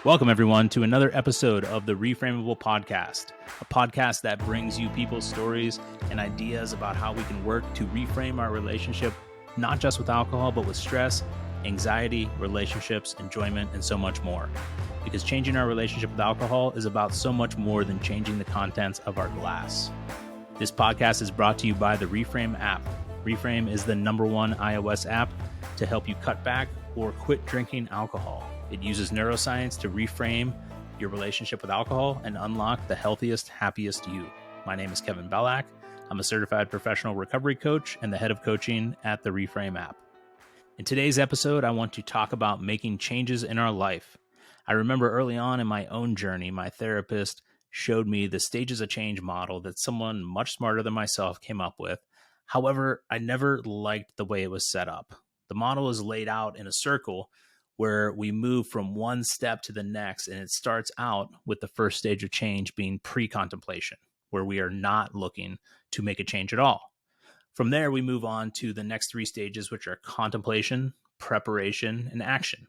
Welcome, everyone, to another episode of the Reframeable podcast, a podcast that brings you people's stories and ideas about how we can work to reframe our relationship, not just with alcohol, but with stress, anxiety, relationships, enjoyment, and so much more. Because changing our relationship with alcohol is about so much more than changing the contents of our glass. This podcast is brought to you by the Reframe app. Reframe is the #1 iOS app to help you cut back or quit drinking alcohol. It uses neuroscience to reframe your relationship with alcohol and unlock the healthiest, happiest you. My name is Kevin Bellack. I'm a certified professional recovery coach and the head of coaching at the Reframe app. In today's episode, I want to talk about making changes in our life. I remember early on in my own journey, my therapist showed me the stages of change model that someone much smarter than myself came up with. However, I never liked the way it was set up. The model is laid out in a circle where we move from one step to the next, and it starts out with the first stage of change being pre-contemplation, where we are not looking to make a change at all. From there, we move on to the next 3 stages, which are contemplation, preparation, and action.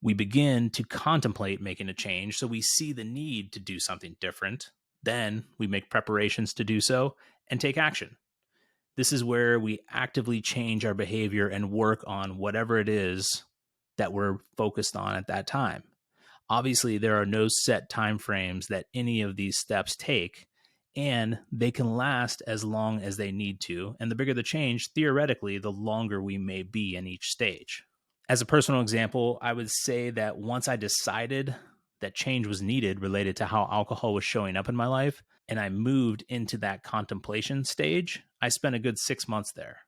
We begin to contemplate making a change, so we see the need to do something different. Then we make preparations to do so and take action. This is where we actively change our behavior and work on whatever it is that we're focused on at that time. Obviously, there are no set time frames that any of these steps take, and they can last as long as they need to. And the bigger the change, theoretically, the longer we may be in each stage. As a personal example, I would say that once I decided that change was needed related to how alcohol was showing up in my life, and I moved into that contemplation stage, I spent a good 6 months there.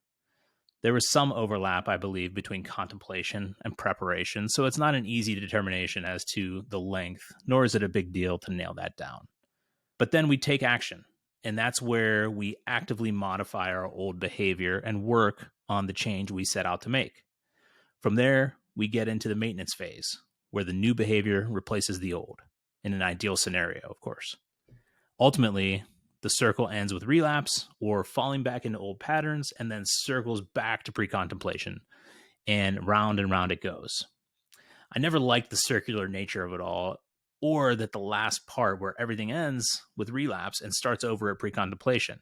There was some overlap, I believe, between contemplation and preparation, so it's not an easy determination as to the length, nor is it a big deal to nail that down. But then we take action, and that's where we actively modify our old behavior and work on the change we set out to make. From there, we get into the maintenance phase, where the new behavior replaces the old, in an ideal scenario, of course. Ultimately, the circle ends with relapse or falling back into old patterns and then circles back to pre-contemplation, and round it goes. I never liked the circular nature of it all, or that the last part where everything ends with relapse and starts over at pre-contemplation.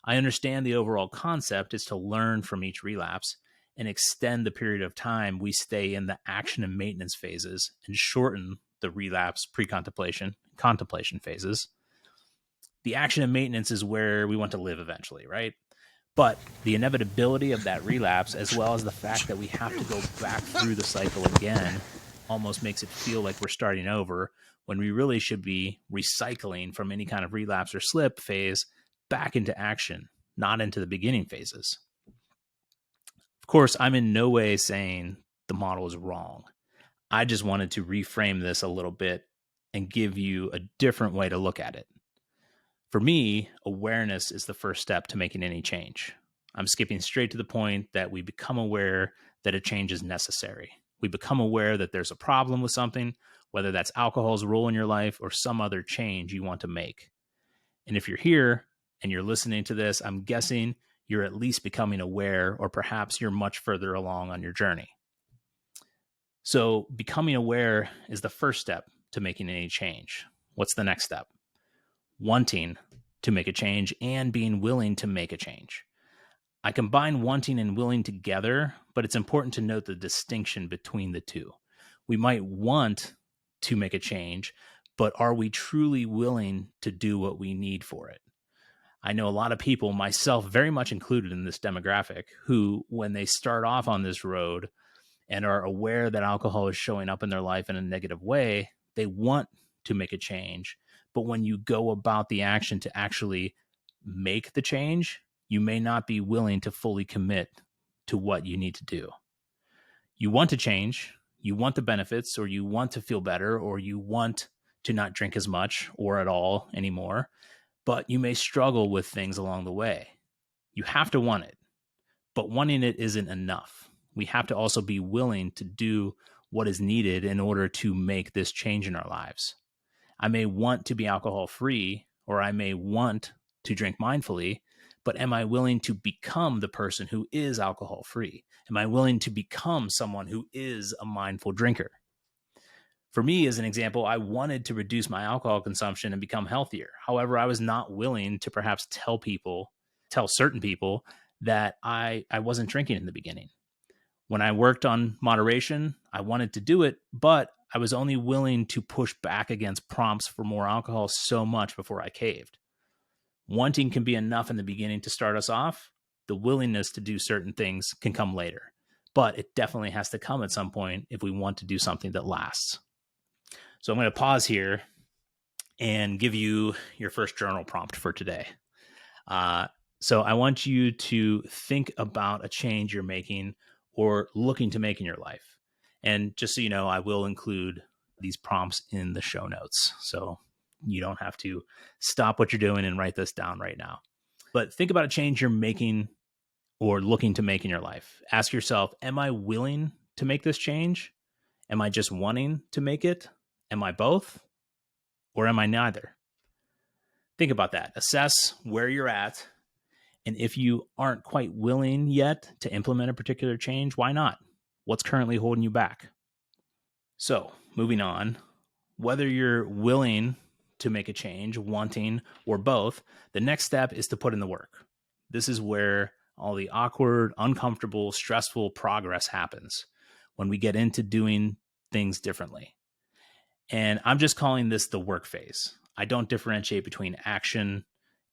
I understand the overall concept is to learn from each relapse and extend the period of time we stay in the action and maintenance phases and shorten the relapse, pre-contemplation, contemplation phases. The action and maintenance is where we want to live eventually, right? But the inevitability of that relapse, as well as the fact that we have to go back through the cycle again, almost makes it feel like we're starting over when we really should be recycling from any kind of relapse or slip phase back into action, not into the beginning phases. Of course, I'm in no way saying the model is wrong. I just wanted to reframe this a little bit and give you a different way to look at it. For me, awareness is the first step to making any change. I'm skipping straight to the point that we become aware that a change is necessary. We become aware that there's a problem with something, whether that's alcohol's role in your life or some other change you want to make. And if you're here and you're listening to this, I'm guessing you're at least becoming aware, or perhaps you're much further along on your journey. So becoming aware is the first step to making any change. What's the next step? Wanting to make a change and being willing to make a change. I combine wanting and willing together, but it's important to note the distinction between the two. We might want to make a change, but are we truly willing to do what we need for it? I know a lot of people, myself very much included in this demographic, who, when they start off on this road and are aware that alcohol is showing up in their life in a negative way, they want to make a change. But when you go about the action to actually make the change, you may not be willing to fully commit to what you need to do. You want to change, you want the benefits, or you want to feel better, or you want to not drink as much or at all anymore, but you may struggle with things along the way. You have to want it, but wanting it isn't enough. We have to also be willing to do what is needed in order to make this change in our lives. I may want to be alcohol free, or I may want to drink mindfully, but am I willing to become the person who is alcohol free? Am I willing to become someone who is a mindful drinker? For me, as an example, I wanted to reduce my alcohol consumption and become healthier. However, I was not willing to perhaps tell certain people that I wasn't drinking in the beginning. When I worked on moderation, I wanted to do it, but I was only willing to push back against prompts for more alcohol so much before I caved. Wanting can be enough in the beginning to start us off. The willingness to do certain things can come later, but it definitely has to come at some point if we want to do something that lasts. So I'm going to pause here and give you your first journal prompt for today. So I want you to think about a change you're making or looking to make in your life. And just so you know, I will include these prompts in the show notes. So you don't have to stop what you're doing and write this down right now. But think about a change you're making or looking to make in your life. Ask yourself, am I willing to make this change? Am I just wanting to make it? Am I both? Or am I neither? Think about that. Assess where you're at. And if you aren't quite willing yet to implement a particular change, why not? What's currently holding you back? So, moving on, whether you're willing to make a change, wanting, or both, the next step is to put in the work. This is where all the awkward, uncomfortable, stressful progress happens when we get into doing things differently. And I'm just calling this the work phase. I don't differentiate between action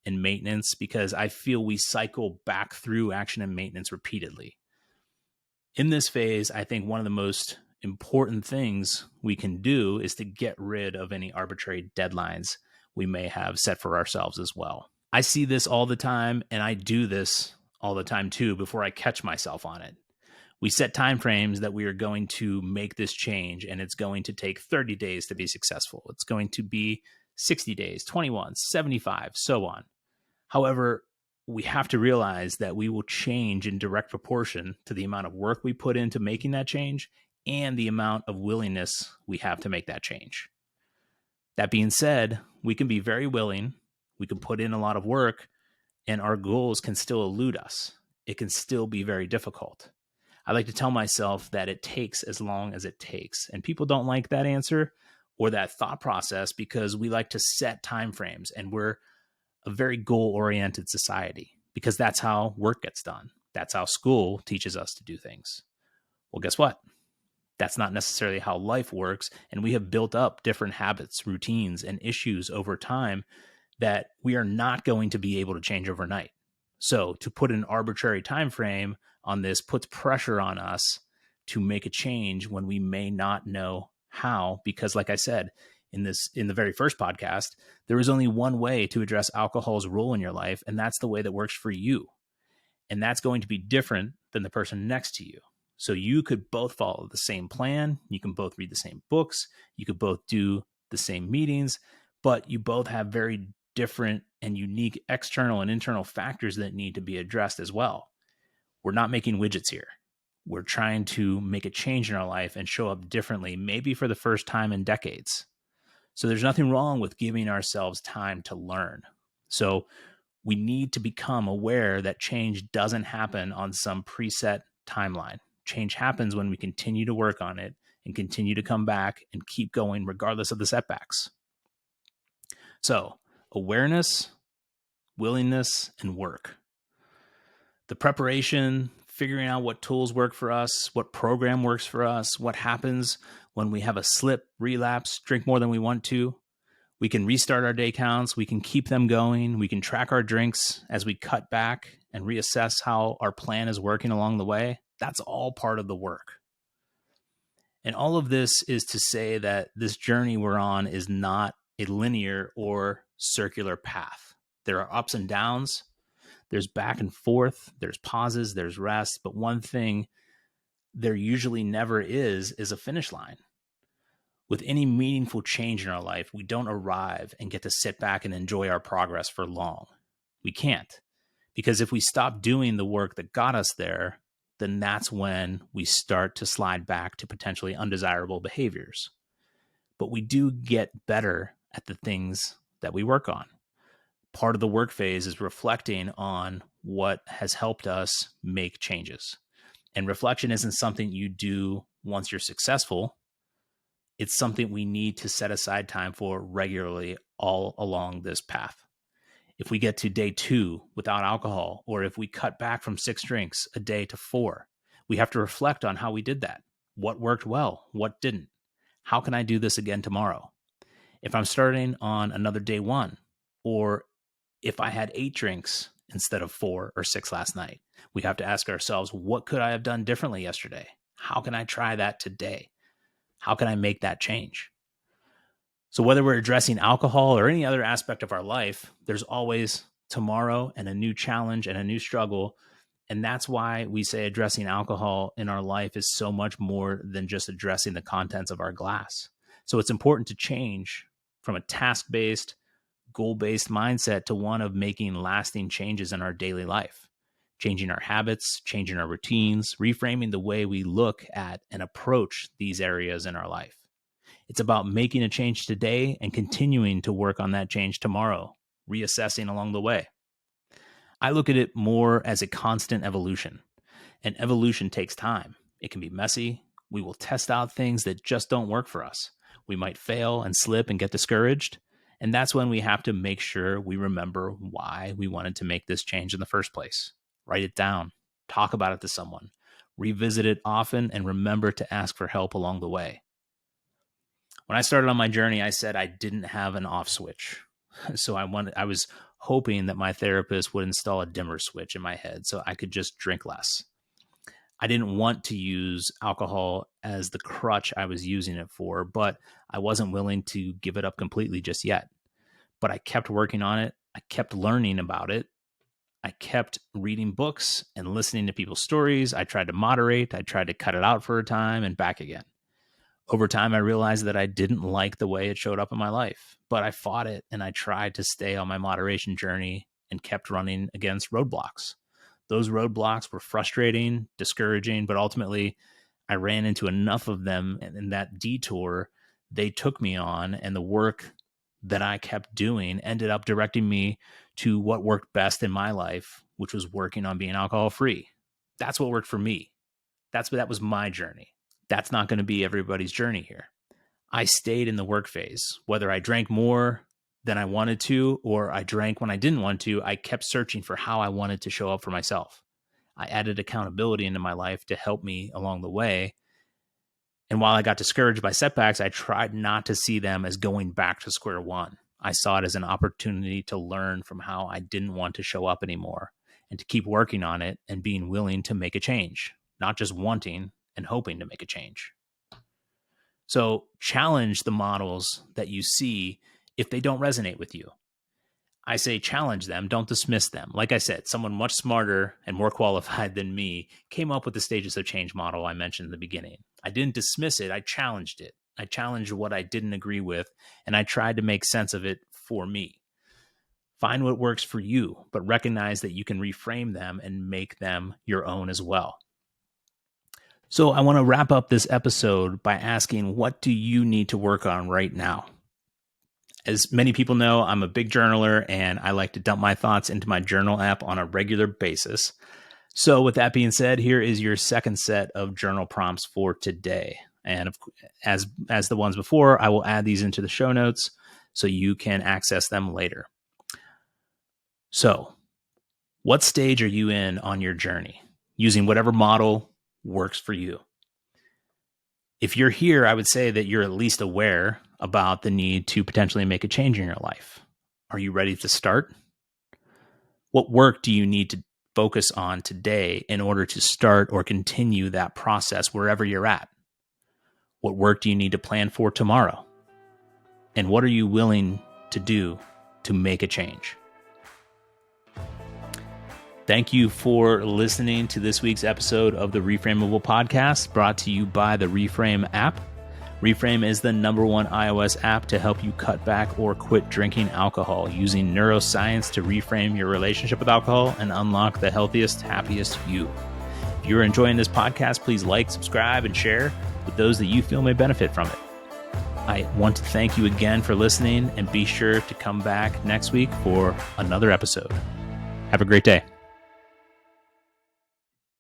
and maintenance because I feel we cycle back through action and maintenance repeatedly. In this phase, I think one of the most important things we can do is to get rid of any arbitrary deadlines we may have set for ourselves as well. I see this all the time, and I do this all the time too before I catch myself on it. We set timeframes that we are going to make this change, and it's going to take 30 days to be successful. It's going to be 60 days, 21, 75, so on. However, we have to realize that we will change in direct proportion to the amount of work we put into making that change and the amount of willingness we have to make that change. That being said, we can be very willing, we can put in a lot of work, and our goals can still elude us. It can still be very difficult. I like to tell myself that it takes as long as it takes. And people don't like that answer or that thought process because we like to set timeframes, and we're a very goal-oriented society because that's how work gets done. That's how school teaches us to do things. Well, guess what? That's not necessarily how life works, and we have built up different habits, routines, and issues over time that we are not going to be able to change overnight. So to put an arbitrary time frame on this puts pressure on us to make a change when we may not know how, because like I said, in the very first podcast, there is only one way to address alcohol's role in your life, and that's the way that works for you. And that's going to be different than the person next to you. So you could both follow the same plan, you can both read the same books, you could both do the same meetings, but you both have very different and unique external and internal factors that need to be addressed as well. We're not making widgets here. We're trying to make a change in our life and show up differently, maybe for the first time in decades. So there's nothing wrong with giving ourselves time to learn. So we need to become aware that change doesn't happen on some preset timeline. Change happens when we continue to work on it and continue to come back and keep going regardless of the setbacks. So awareness, willingness, and work. The preparation, figuring out what tools work for us, what program works for us, what happens when we have a slip, relapse, drink more than we want to. We can restart our day counts. We can keep them going. We can track our drinks as we cut back and reassess how our plan is working along the way. That's all part of the work. And all of this is to say that this journey we're on is not a linear or circular path. There are ups and downs. There's back and forth. There's pauses. There's rest. But one thing there usually never is a finish line. With any meaningful change in our life, we don't arrive and get to sit back and enjoy our progress for long. We can't. Because if we stop doing the work that got us there, then that's when we start to slide back to potentially undesirable behaviors. But we do get better at the things that we work on. Part of the work phase is reflecting on what has helped us make changes. And reflection isn't something you do once you're successful. It's something we need to set aside time for regularly all along this path. If we get to day 2 without alcohol, or if we cut back from 6 drinks a day to 4, we have to reflect on how we did that. What worked well? What didn't? How can I do this again tomorrow? If I'm starting on another day 1, or if I had 8 drinks instead of 4 or 6 last night, we have to ask ourselves, what could I have done differently yesterday? How can I try that today? How can I make that change? So whether we're addressing alcohol or any other aspect of our life, there's always tomorrow and a new challenge and a new struggle. And that's why we say addressing alcohol in our life is so much more than just addressing the contents of our glass. So it's important to change from a task-based, goal-based mindset to one of making lasting changes in our daily life, changing our habits, changing our routines, reframing the way we look at and approach these areas in our life. It's about making a change today and continuing to work on that change tomorrow, reassessing along the way. I look at it more as a constant evolution, and evolution takes time. It can be messy. We will test out things that just don't work for us. We might fail and slip and get discouraged. And that's when we have to make sure we remember why we wanted to make this change in the first place. Write it down, talk about it to someone, revisit it often, and remember to ask for help along the way. When I started on my journey, I said I didn't have an off switch. So I was hoping that my therapist would install a dimmer switch in my head so I could just drink less. I didn't want to use alcohol as the crutch I was using it for, but I wasn't willing to give it up completely just yet. But I kept working on it. I kept learning about it. I kept reading books and listening to people's stories. I tried to moderate. I tried to cut it out for a time and back again. Over time, I realized that I didn't like the way it showed up in my life, but I fought it and I tried to stay on my moderation journey and kept running against roadblocks. Those roadblocks were frustrating, discouraging, but ultimately I ran into enough of them, and in that detour they took me on, and the work that I kept doing ended up directing me to what worked best in my life, which was working on being alcohol free. That's what worked for me. That was my journey. That's not going to be everybody's journey here. I stayed in the work phase. Whether I drank more than I wanted to, or I drank when I didn't want to, I kept searching for how I wanted to show up for myself. I added accountability into my life to help me along the way. And while I got discouraged by setbacks, I tried not to see them as going back to square one. I saw it as an opportunity to learn from how I didn't want to show up anymore, and to keep working on it and being willing to make a change, not just wanting and hoping to make a change. So challenge the models that you see if they don't resonate with you. I say challenge them, don't dismiss them. Like I said, someone much smarter and more qualified than me came up with the stages of change model I mentioned in the beginning. I didn't dismiss it, I challenged it. I challenged what I didn't agree with, and I tried to make sense of it for me. Find what works for you, but recognize that you can reframe them and make them your own as well. So I want to wrap up this episode by asking, what do you need to work on right now? As many people know, I'm a big journaler, and I like to dump my thoughts into my journal app on a regular basis. So with that being said, here is your second set of journal prompts for today. And as the ones before, I will add these into the show notes so you can access them later. So what stage are you in on your journey? Using whatever model works for you. If you're here, I would say that you're at least aware about the need to potentially make a change in your life. Are you ready to start? What work do you need to focus on today in order to start or continue that process wherever you're at? What work do you need to plan for tomorrow? And what are you willing to do to make a change? Thank you for listening to this week's episode of the Reframeable podcast, brought to you by the Reframe app. Reframe is the #1 iOS app to help you cut back or quit drinking alcohol, using neuroscience to reframe your relationship with alcohol and unlock the healthiest, happiest you. If you're enjoying this podcast, please like, subscribe, and share with those that you feel may benefit from it. I want to thank you again for listening, and be sure to come back next week for another episode. Have a great day.